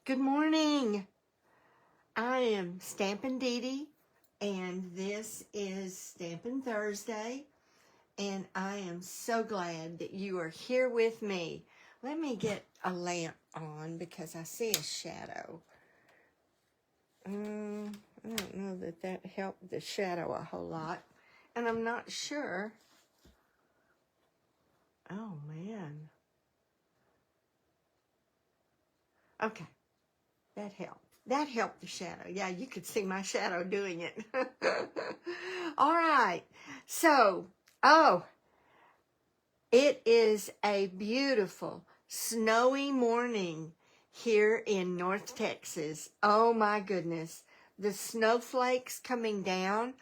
Good morning. I am StampinDeDe, and this is Stampin Thursday, and I am so glad that you are here with me. Let me get a lamp on because I see a shadow. I don't know that helped the shadow a whole lot, and I'm not sure. Oh, man. Okay, that helped. That helped the shadow. Yeah, you could see my shadow doing it. All right. So, it is a beautiful, snowy morning here in North Texas. Oh, my goodness. The snowflakes coming down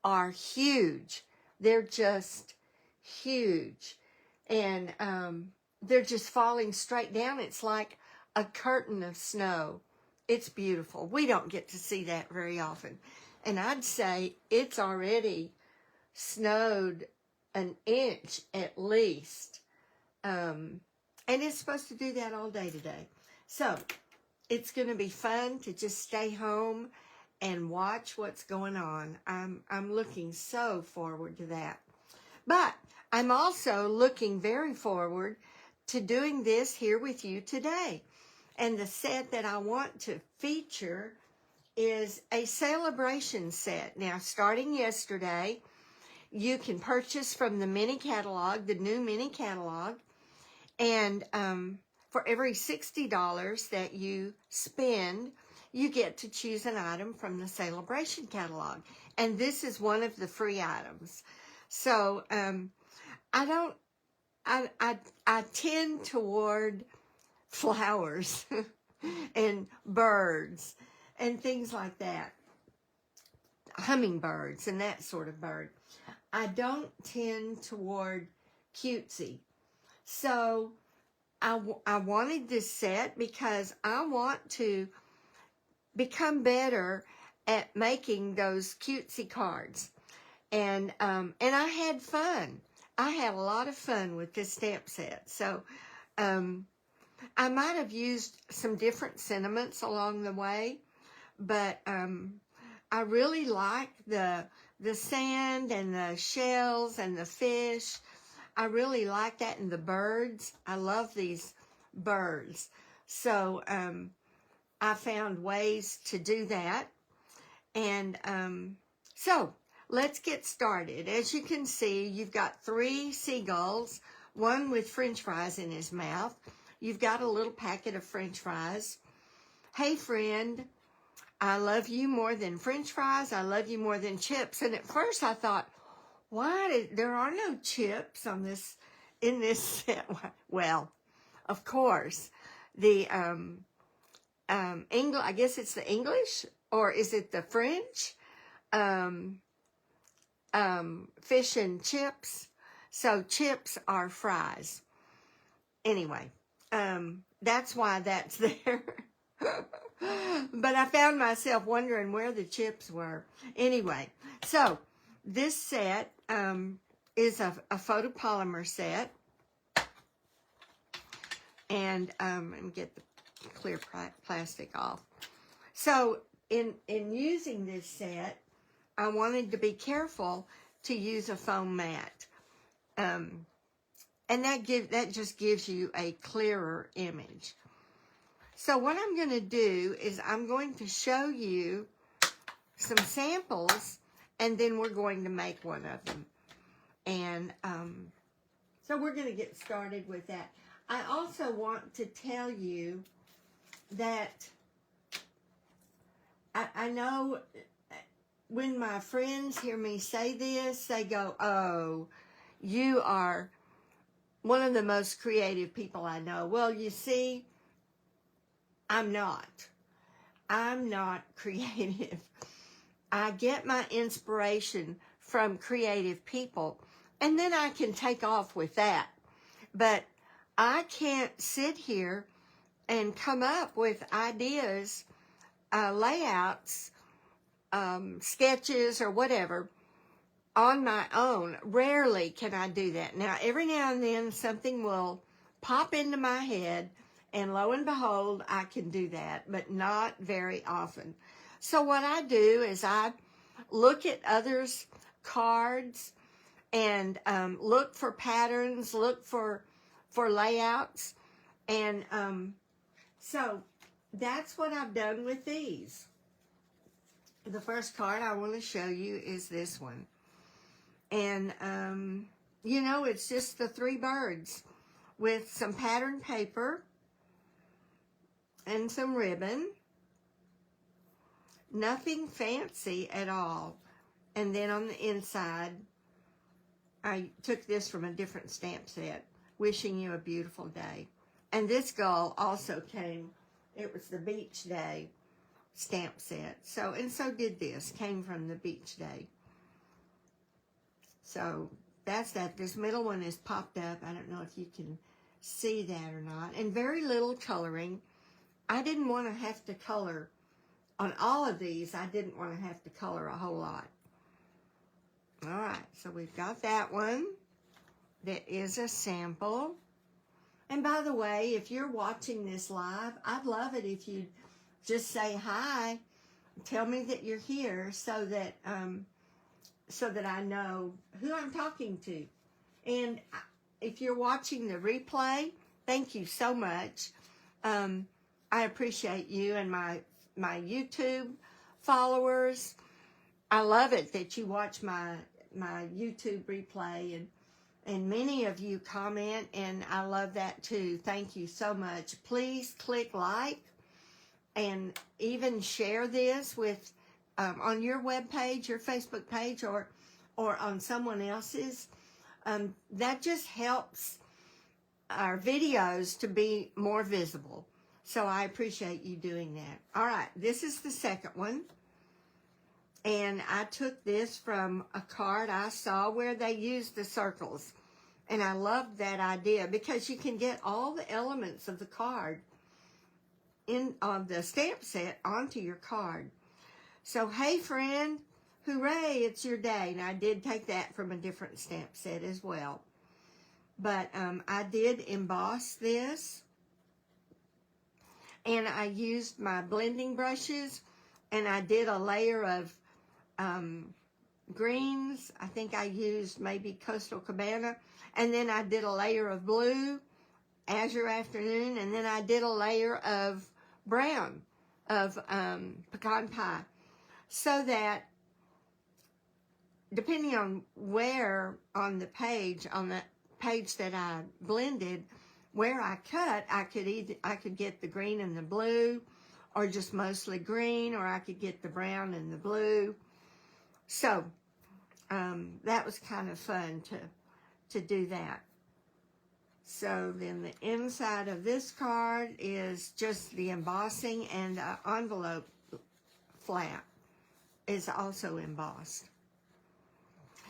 are huge. They're just huge. And they're just falling straight down. It's like a curtain of snow. It's beautiful. We don't get to see that very often. And I'd say it's already snowed an inch at least. And it's supposed to do that all day today. So it's going to be fun to just stay home and watch what's going on. I'm looking so forward to that. But I'm also looking very forward to doing this here with you today. And the set that I want to feature is a Sale-A-Bration set. Now, starting yesterday, you can purchase from the mini catalog, the new mini catalog, and for every $60 that you spend, you get to choose an item from the Sale-A-Bration catalog. And this is one of the free items. So, I tend toward flowers and birds and things like that. Hummingbirds and that sort of bird. I don't tend toward cutesy. So I wanted this set because I want to become better at making those cutesy cards. And I had fun. I had a lot of fun with this stamp set. So I might have used some different sentiments along the way, but I really like the sand and the shells and the fish. I really like that, and the birds. I love these birds. So I found ways to do that. And so let's get started. As you can see, you've got 3 seagulls, one with French fries in his mouth. You've got a little packet of French fries. Hey, friend, I love you more than French fries. I love you more than chips. And at first I thought, there are no chips in this set. Well, of course, the I guess it's the English, or is it the French? Fish and chips. So chips are fries. Anyway, that's why that's there. But I found myself wondering where the chips were. Anyway, so this set is a photopolymer set. And let me get the clear plastic off. So in using this set, I wanted to be careful to use a foam mat. And that just gives you a clearer image. So what I'm going to do is I'm going to show you some samples, and then we're going to make one of them. And so we're going to get started with that. I also want to tell you that I know when my friends hear me say this, they go, "Oh, you are one of the most creative people I know." Well, you see, I'm not creative. I get my inspiration from creative people, and then I can take off with that. But I can't sit here and come up with ideas, layouts, sketches, or whatever on my own. Rarely can I do that. Now, every now and then something will pop into my head, And lo and behold, I can do that, but not very often. So what I do is I look at others' cards and look for patterns, look for layouts. And so that's what I've done with these. The first card I want to show you is this one. And, you know, it's just the 3 birds with some pattern paper and some ribbon. Nothing fancy at all. And then on the inside, I took this from a different stamp set, Wishing You a Beautiful Day. And this gull also came, it was the Beach Day stamp set. So, and so did this, came from the Beach Day. So that's that. This middle one is popped up. I don't know if you can see that or not. And very little coloring. I didn't want to have to color on all of these. I didn't want to have to color a whole lot. All right, so we've got that one. That is a sample. And by the way, if you're watching this live, I'd love it if you'd just say hi. Tell me that you're here so that I know who I'm talking to. And if you're watching the replay, thank you so much. I appreciate you and my YouTube followers. I love it that you watch my YouTube replay, and many of you comment, and I love that too. Thank you so much. Please click like and even share this with on your webpage, your Facebook page, or on someone else's. That just helps our videos to be more visible. So I appreciate you doing that. All right, this is the second one. And I took this from a card I saw where they used the circles. And I loved that idea because you can get all the elements of the card of the stamp set onto your card. So, hey friend, hooray, it's your day. Now I did take that from a different stamp set as well. But I did emboss this. And I used my blending brushes, and I did a layer of greens. I think I used maybe Coastal Cabana. And then I did a layer of blue, Azure Afternoon, and then I did a layer of brown, of pecan pie. So that, depending on where on the page that I blended, where I cut, I could get the green and the blue, or just mostly green, or I could get the brown and the blue. So that was kind of fun to do that. So then the inside of this card is just the embossing, and the envelope flap is also embossed.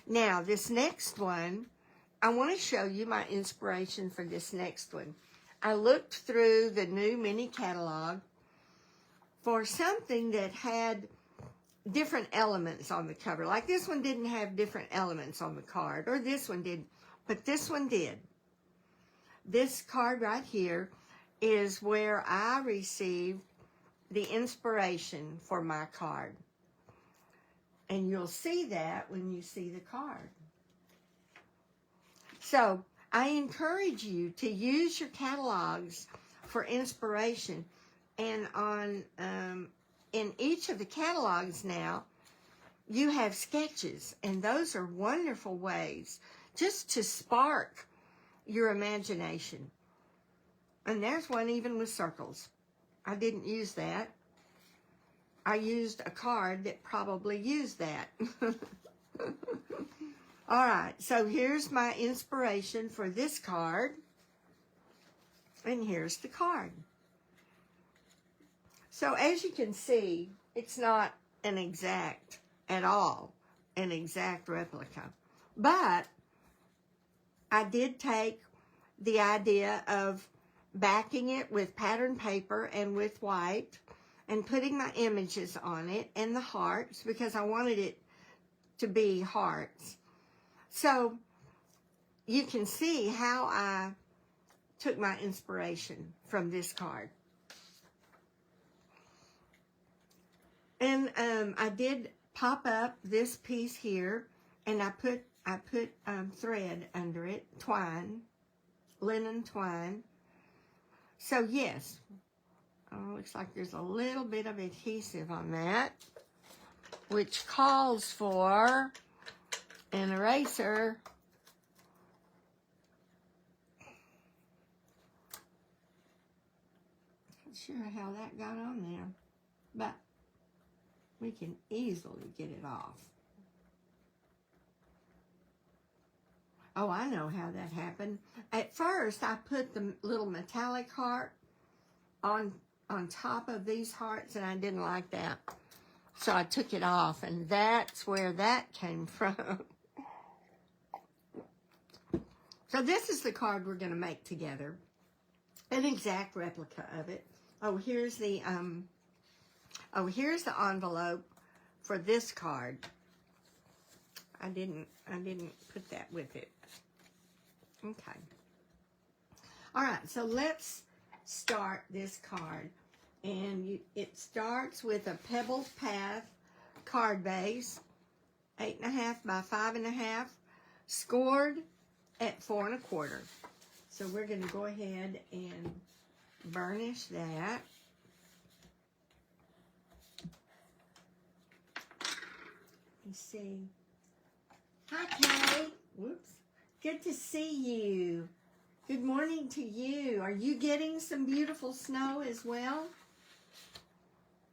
Now this next one, I want to show you my inspiration for this next one. I looked through the new mini catalog for something that had different elements on the cover. Like this one didn't have different elements on the card, or this one did, but this one did. This card right here is where I received the inspiration for my card. And you'll see that when you see the card. So I encourage you to use your catalogs for inspiration. And on in each of the catalogs now, you have sketches, and those are wonderful ways just to spark your imagination. And there's one even with circles. I didn't use that. I used a card that probably used that. All right, so here's my inspiration for this card. And here's the card. So as you can see, it's not an exact at all, an exact replica. But I did take the idea of backing it with pattern paper and with white and putting my images on it and the hearts, because I wanted it to be hearts. So you can see how I took my inspiration from this card. And I did pop up this piece here, and I put thread under it, twine, linen twine. So yes, looks like there's a little bit of adhesive on that, which calls for an eraser. Not sure how that got on there, but we can easily get it off. Oh, I know how that happened. At first, I put the little metallic heart on top of these hearts, and I didn't like that. So I took it off, and that's where that came from. So this is the card we're going to make together. An exact replica of it. Oh, here's the envelope for this card. I didn't put that with it. Okay. All right, so let's start this card. And it starts with a Pebbled Path card base, 8.5 by 5.5, scored at 4 1/4. So we're going to go ahead and burnish that. Let's see. Hi, Kay. Whoops. Good to see you. Good morning to you. Are you getting some beautiful snow as well?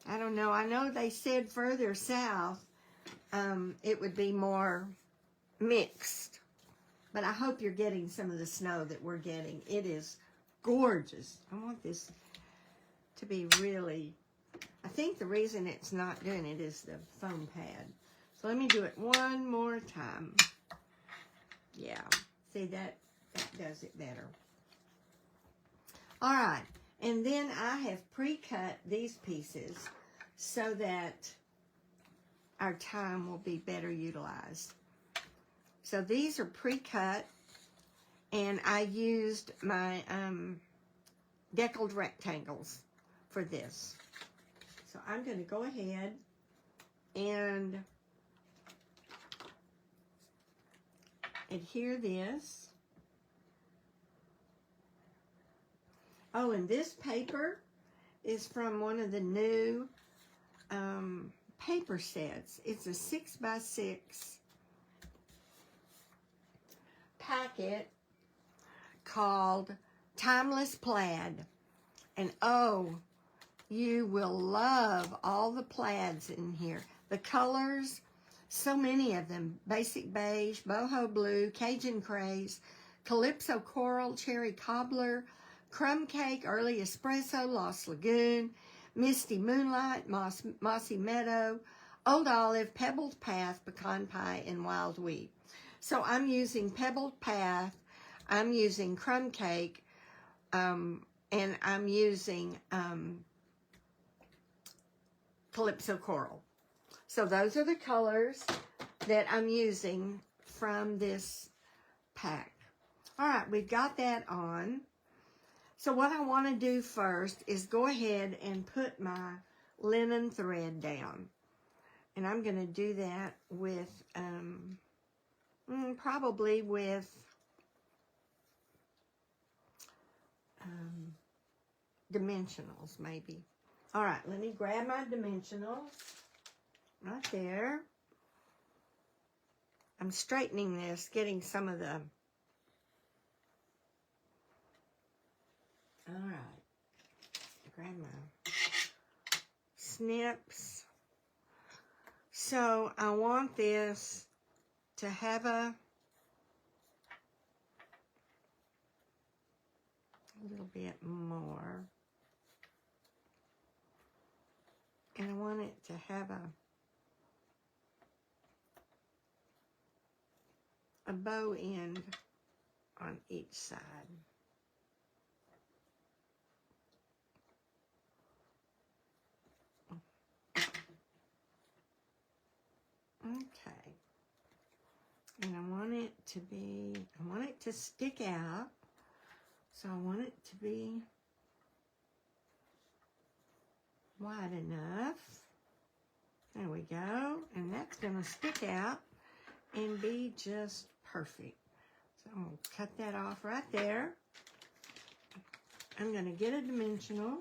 I don't know. I know they said further south it would be more mixed. But I hope you're getting some of the snow that we're getting. It is gorgeous. I want this to be really... I think the reason it's not doing it is the foam pad. So let me do it one more time. Yeah. See, that does it better. All right. And then I have pre-cut these pieces so that our time will be better utilized. So these are pre-cut, and I used my deckled rectangles for this. So I'm going to go ahead and adhere this. Oh, and this paper is from one of the new paper sets. It's a 6x6 packet called Timeless Plaid. And oh, you will love all the plaids in here. The colors, so many of them. Basic beige, boho blue, Cajun craze, calypso coral, cherry cobbler, crumb cake, early espresso, Lost Lagoon, misty moonlight, mossy meadow, old olive, pebbled path, pecan pie, and wild wheat. So I'm using pebbled path, I'm using crumb cake, and I'm using calypso coral. So those are the colors that I'm using from this pack. All right, we've got that on. So what I want to do first is go ahead and put my linen thread down. And I'm going to do that with, probably with dimensionals, maybe. All right, let me grab my dimensionals right there. I'm straightening this, getting some of the... All right, grab my snips. So I want this to have a little bit more. And I want it to have a bow end on each side. Okay. And I want it to stick out So I want it to be wide enough. There we go. And that's going to stick out and be just perfect. So I'm going to cut that off right there. I'm going to get a dimensional.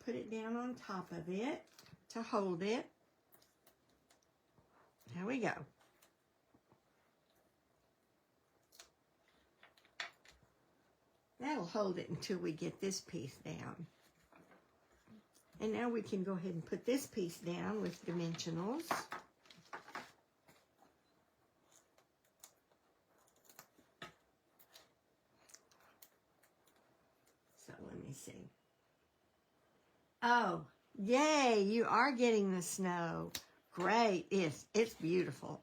Put it down on top of it to hold it. There we go. That'll hold it until we get this piece down. And now we can go ahead and put this piece down with dimensionals. So let me see. Oh, yay, you are getting the snow. Great. It's beautiful.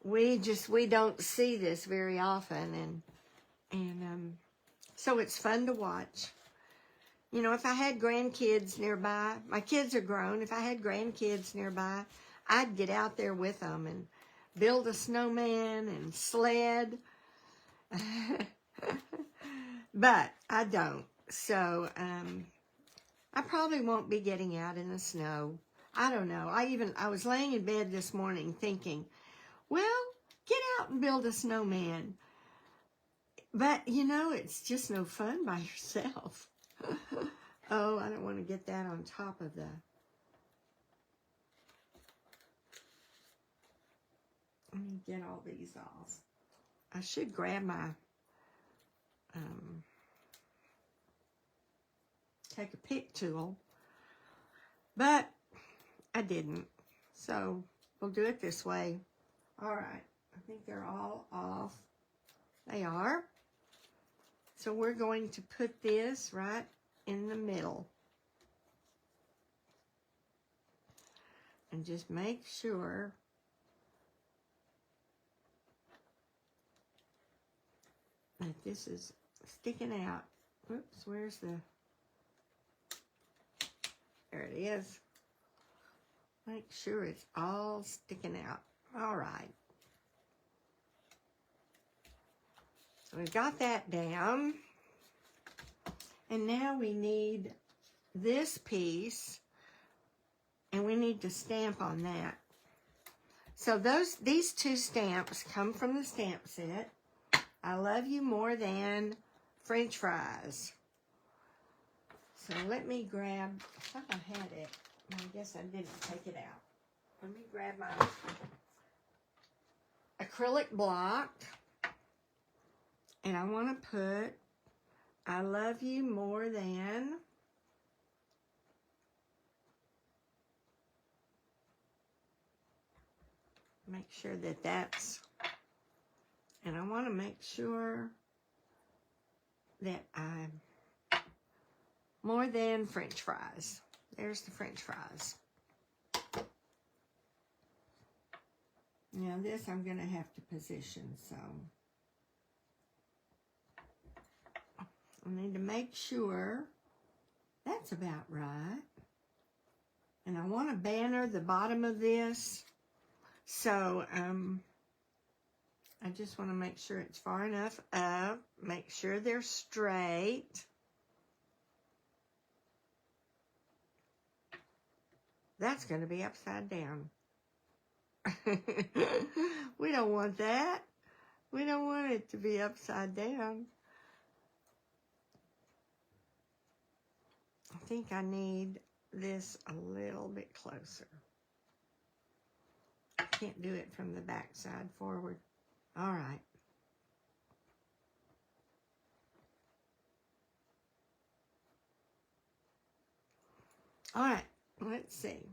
We don't see this very often, and so it's fun to watch. You know, if I had grandkids nearby, my kids are grown. If I had grandkids nearby, I'd get out there with them and build a snowman and sled. But I don't. So I probably won't be getting out in the snow. I don't know. I was laying in bed this morning thinking, well, get out and build a snowman. But, you know, it's just no fun by yourself. Oh, I don't want to get that on top of the... Let me get all these off. I should grab my... take a pick tool. But I didn't. So we'll do it this way. All right. I think they're all off. They are. So we're going to put this right in the middle. And just make sure that this is sticking out. Oops, where's the... There it is. Make sure it's all sticking out. All right. So we've got that down. And now we need this piece, and we need to stamp on that. So these two stamps come from the stamp set. I love you more than French fries. So let me grab, I thought I had it. I guess I didn't take it out. Let me grab my acrylic block. And I want to put, I love you more than. Make sure that that's, and I want to make sure that I'm more than French fries. There's the French fries. Now this I'm going to have to position, so I need to make sure that's about right. And I want to banner the bottom of this, so I just want to make sure it's far enough up, make sure they're straight. That's going to be upside down. We don't want that. We don't want it to be upside down. I think I need this a little bit closer. I can't do it from the back side forward. All right. All right, let's see.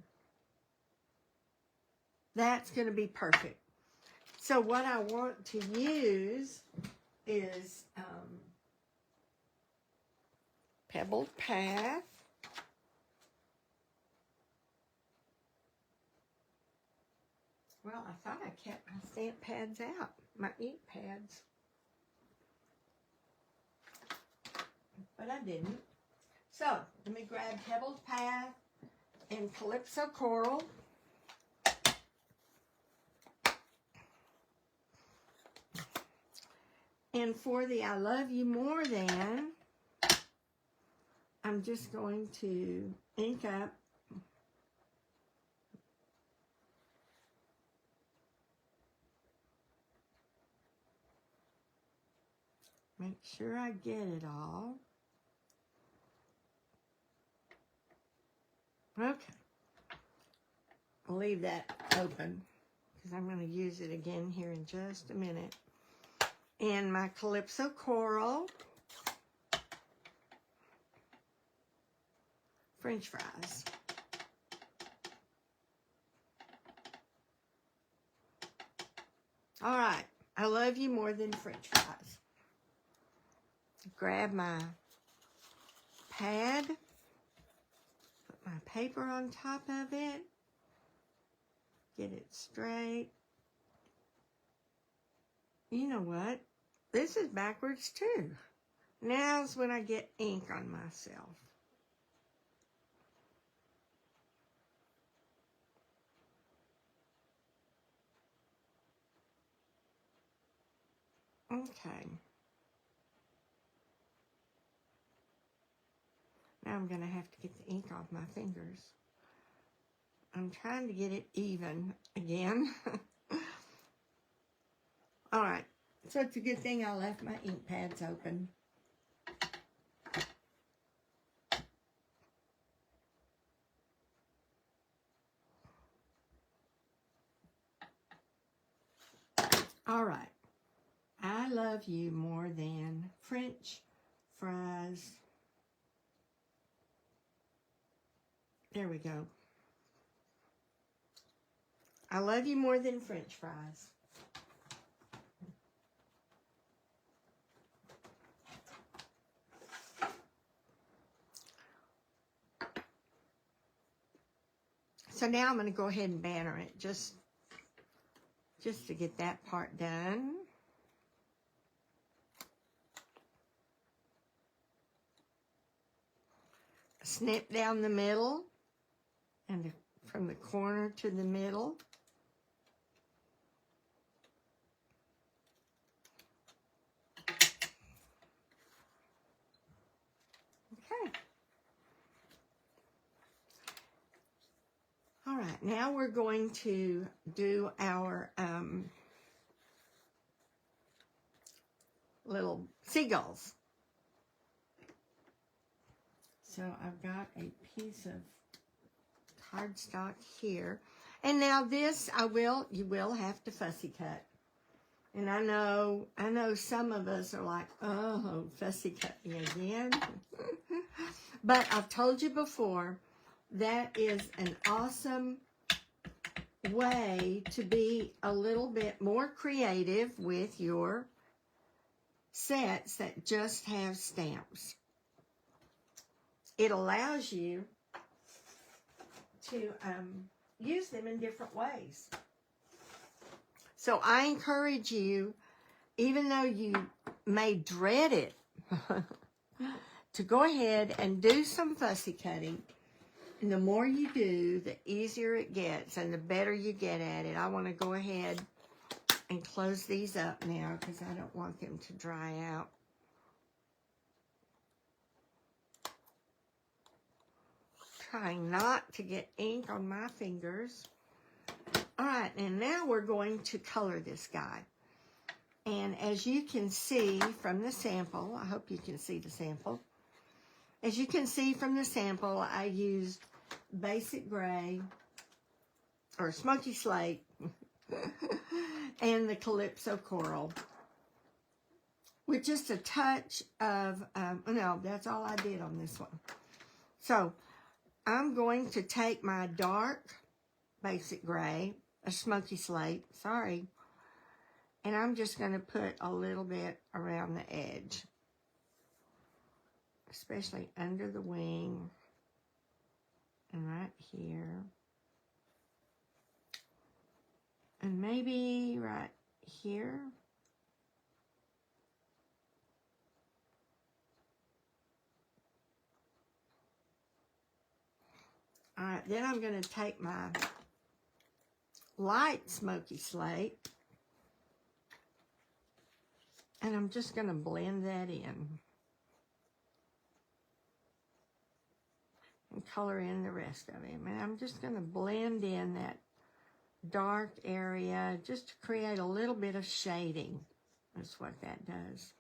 That's going to be perfect. So what I want to use is pebbled path. Well, I thought I kept my stamp pads out, my ink pads. But I didn't. So, let me grab pebbled path and Calypso Coral. And for the I love you more than, I'm just going to ink up make sure I get it all. Okay. I'll leave that open because I'm going to use it again here in just a minute. And my Calypso Coral French fries. All right. I love you more than French fries. Grab my pad. Put my paper on top of it. Get it straight. You know what? This is backwards too. Now's when I get ink on myself. Okay. Now I'm going to have to get the ink off my fingers. I'm trying to get it even again. All right. So it's a good thing I left my ink pads open. All right. I love you more than French fries. There we go. I love you more than French fries. So now I'm going to go ahead and banner it just to get that part done. Snip down the middle and from the corner to the middle. Okay. All right, now we're going to do our little seagulls. So I've got a piece of cardstock here. And now this you will have to fussy cut. And I know some of us are like, oh, fussy cutting again. But I've told you before, that is an awesome way to be a little bit more creative with your sets that just have stamps. It allows you to use them in different ways. So I encourage you, even though you may dread it, to go ahead and do some fussy cutting. And the more you do, the easier it gets and the better you get at it. I want to go ahead and close these up now because I don't want them to dry out. Trying not to get ink on my fingers. All right, and now we're going to color this guy. And as you can see from the sample, I hope you can see the sample. As you can see from the sample, I used basic gray, or smoky slate, and the Calypso Coral. With just a touch of, no, that's all I did on this one. So, I'm going to take my dark basic gray, a smoky slate, sorry, and I'm just going to put a little bit around the edge, especially under the wing and right here, and maybe right here. All right, then I'm going to take my light smoky slate And I'm just going to blend that in. And color in the rest of him. And I'm just going to blend in that dark area just to create a little bit of shading. That's what that does.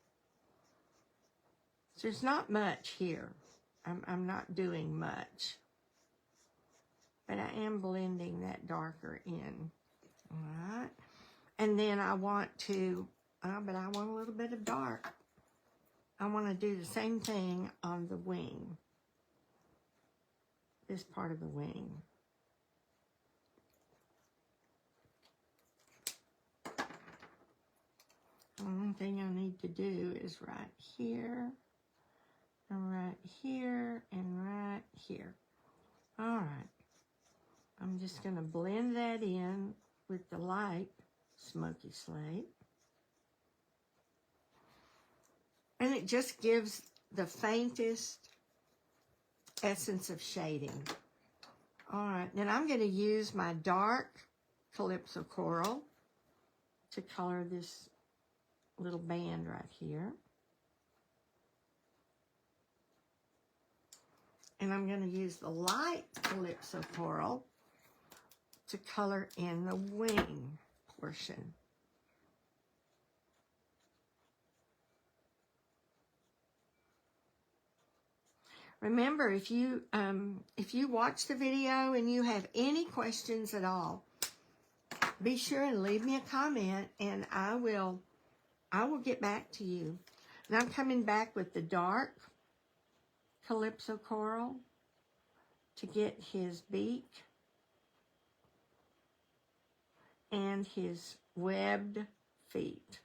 So there's not much here. I'm not doing much. But I am blending that darker in. All right. And then I want to, but I want a little bit of dark. I want to do the same thing on the wing. This part of the wing. The only thing I need to do is right here, and right here, and right here. All right. I'm just going to blend that in with the light smoky slate. And it just gives the faintest essence of shading. All right, then I'm going to use my dark Calypso Coral to color this little band right here. And I'm going to use the light Calypso Coral to color in the wing portion. Remember, if you watch the video and you have any questions at all, be sure and leave me a comment, and I will get back to you. And I'm coming back with the dark Calypso Coral to get his beak and his webbed feet.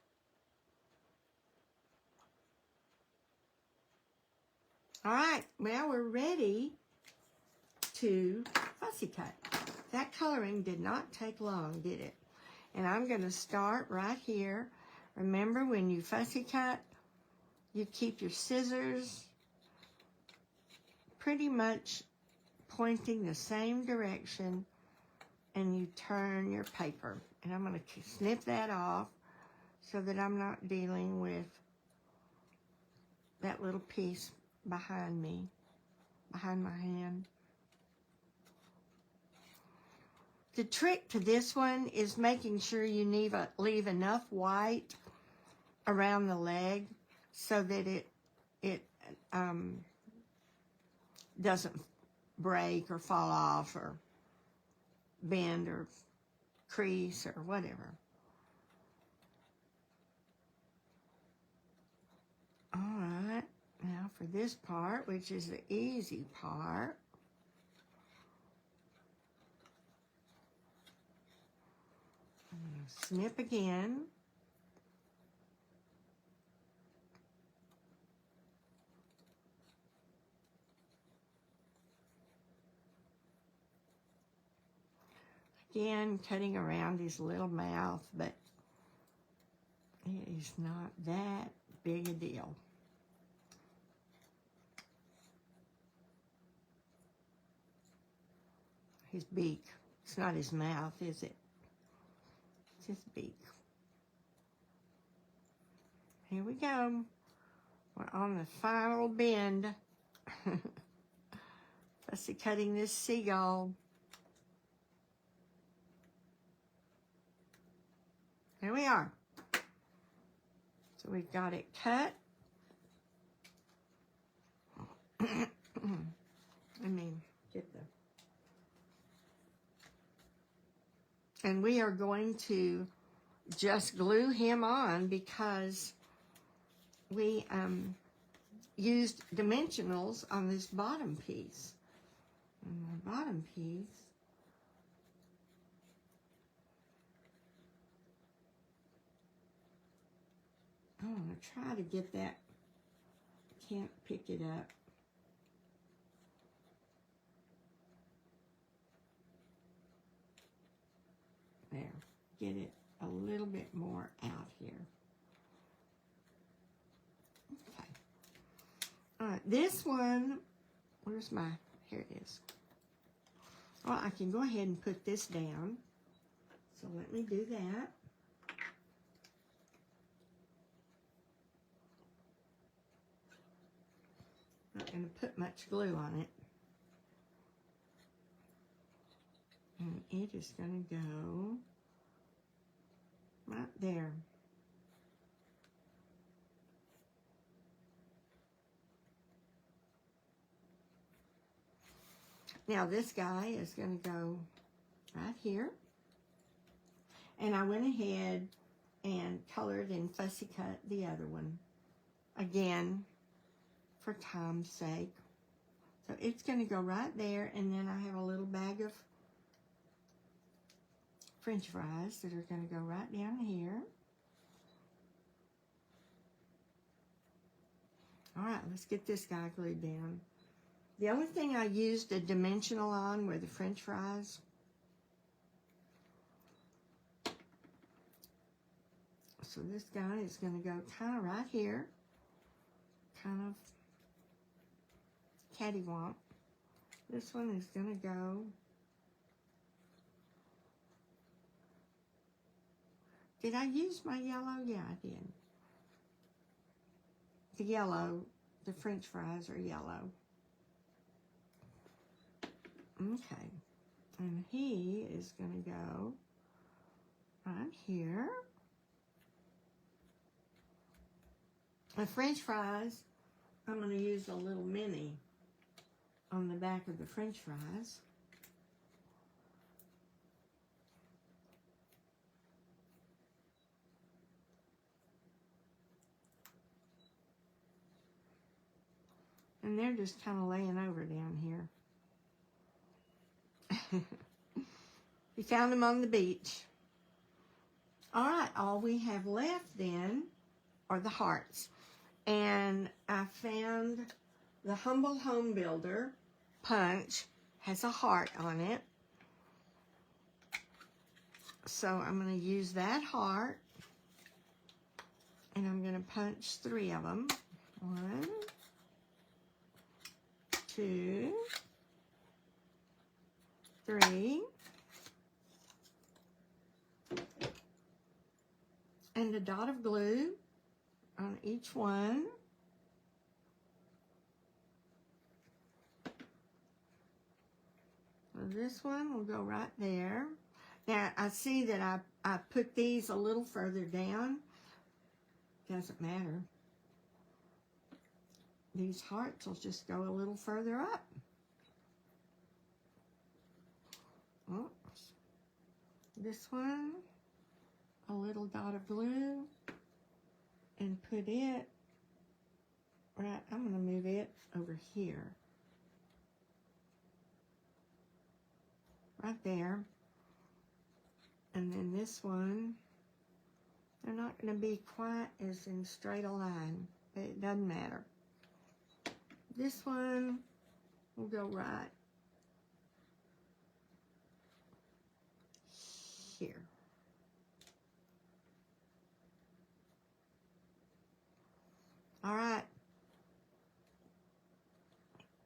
All right, well, we're ready to fussy cut. That coloring did not take long, did it? And I'm going to start right here. Remember, when you fussy cut, you keep your scissors pretty much pointing the same direction, and you turn your paper. And I'm going to snip that off so that I'm not dealing with that little piece behind me, behind my hand. The trick to this one is making sure you leave enough white around the leg so that it doesn't break or fall off or bend or crease or whatever. All right, now for this part, which is the easy part, I'm going to snip again. Again, cutting around his little mouth, but it is not that big a deal. His beak. It's not his mouth, is it? It's his beak. Here we go. We're on the final bend. Fussy cutting this seagull. There we are. So we've got it cut. Let me get the... And we are going to just glue him on because we used dimensionals on this bottom piece. And the bottom piece I want to try to get that. Can't pick it up. There. Get it a little bit more out here. Okay. All right. This one, where's my, here it is. Well, I can go ahead and put this down. So let me do that. going to put much glue on it. And it is going to go right there. Now this guy is going to go right here. And I went ahead and colored and fussy cut the other one. Again, for time's sake. So it's going to go right there, and then I have a little bag of French fries that are going to go right down here. All right, let's get this guy glued down. The only thing I used a dimensional on were the French fries. So this guy is going to go kind of right here, kind of cattywomp. This one is going to go Did I use my yellow? Yeah, I did. The yellow, the French fries are yellow. Okay. And he is going to go right here. The French fries, I'm going to use a little mini on the back of the French fries. And they're just kind of laying over down here. We found them on the beach. All right, all we have left then are the hearts. And I found the Humble Home Builder punch has a heart on it. So I'm going to use that heart. And I'm going to punch 3 of them. 1, 2, 3. And a dot of glue on each one. So this one will go right there. Now I see that I put these a little further down. Doesn't matter. These hearts will just go a little further up. Oops. This one, a little dot of glue, and put it right, I'm going to move it over here. Right there. And then this one, they're not going to be quite as in straight a line, but it doesn't matter. This one will go right here. All right.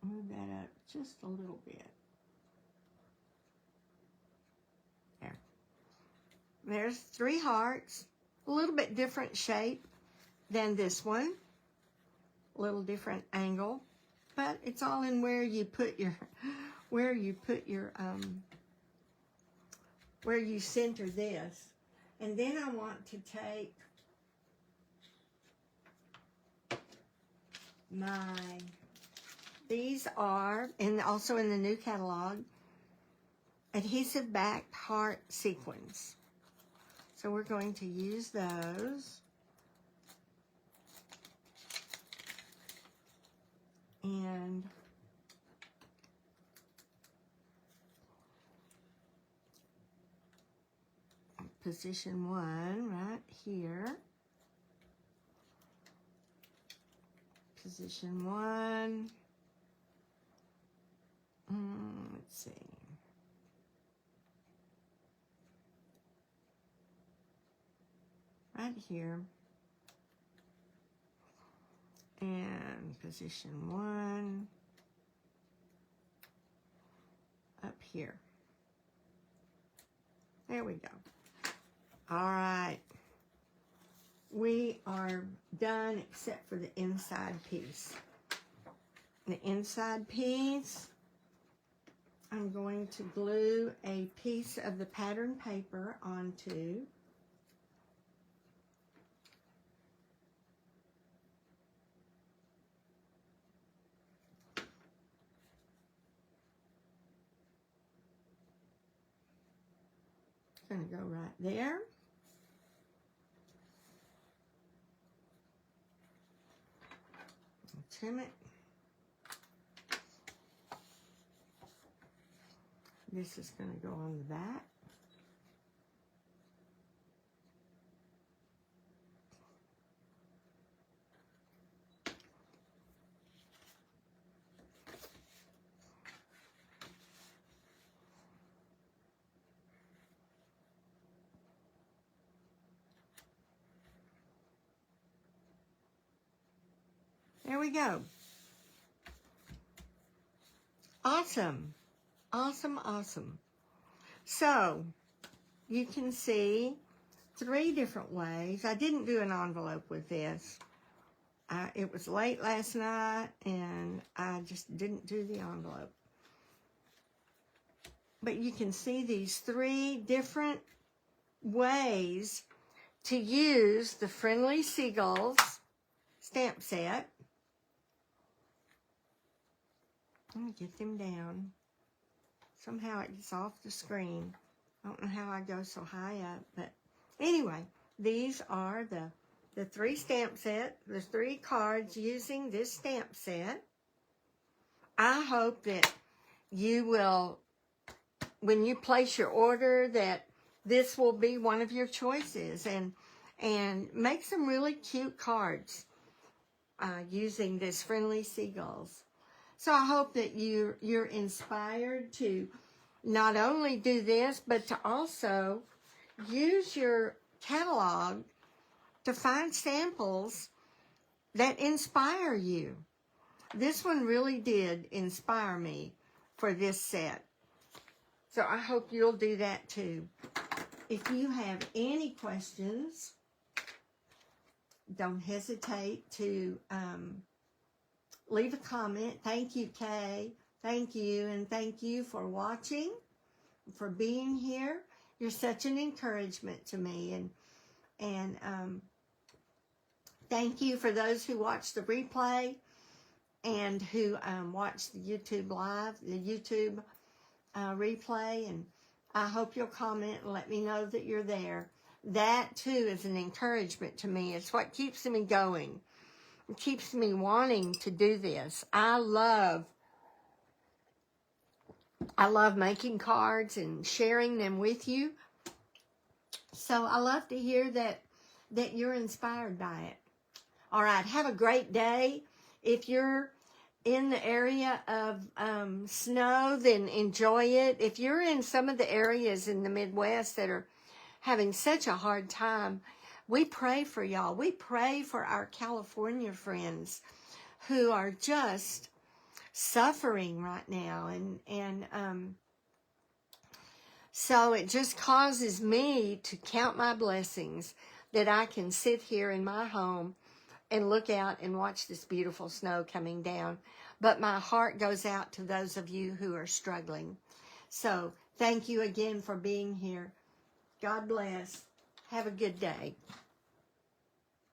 Move that up just a little bit. There. There's 3 hearts. A little bit different shape than this one. A little different angle. But it's all in where you put your, where you center this. And then I want to take these are, and also in the new catalog, adhesive backed heart sequins. So we're going to use those. And position 1 right here. Position 1. Let's see. Right here. And position 1 up here. There we go. All right. We are done except for the inside piece. the inside piece, I'm going to glue a piece of the pattern paper onto. It's going to go right there. Trim it. This is going to go on the back. There we go. Awesome. Awesome, awesome. So, you can see 3 different ways. I didn't do an envelope with this. It was late last night, and I just didn't do the envelope. But you can see these 3 different ways to use the Friendly Seagulls stamp set. Let me get them down. Somehow it gets off the screen. I don't know how I go so high up, but anyway, these are the 3 stamp set, the 3 cards using this stamp set. I hope that you will, when you place your order, that this will be one of your choices, and make some really cute cards using this Friendly Seagulls. So I hope that you're inspired to not only do this, but to also use your catalog to find samples that inspire you. This one really did inspire me for this set. So I hope you'll do that too. If you have any questions, don't hesitate to leave a comment. Thank you, Kay. Thank you, and thank you for watching, for being here. You're such an encouragement to me, and thank you for those who watch the replay and who watch the YouTube live, the YouTube replay, and I hope you'll comment and let me know that you're there. That too is an encouragement to me. It's what keeps me going. It keeps me wanting to do this. I love making cards and sharing them with you. So I love to hear that you're inspired by it. All right, have a great day. If you're in the area of snow, then enjoy it. If you're in some of the areas in the Midwest that are having such a hard time, we pray for y'all. We pray for our California friends who are just suffering right now. And so it just causes me to count my blessings that I can sit here in my home and look out and watch this beautiful snow coming down. But my heart goes out to those of you who are struggling. So thank you again for being here. God bless. Have a good day.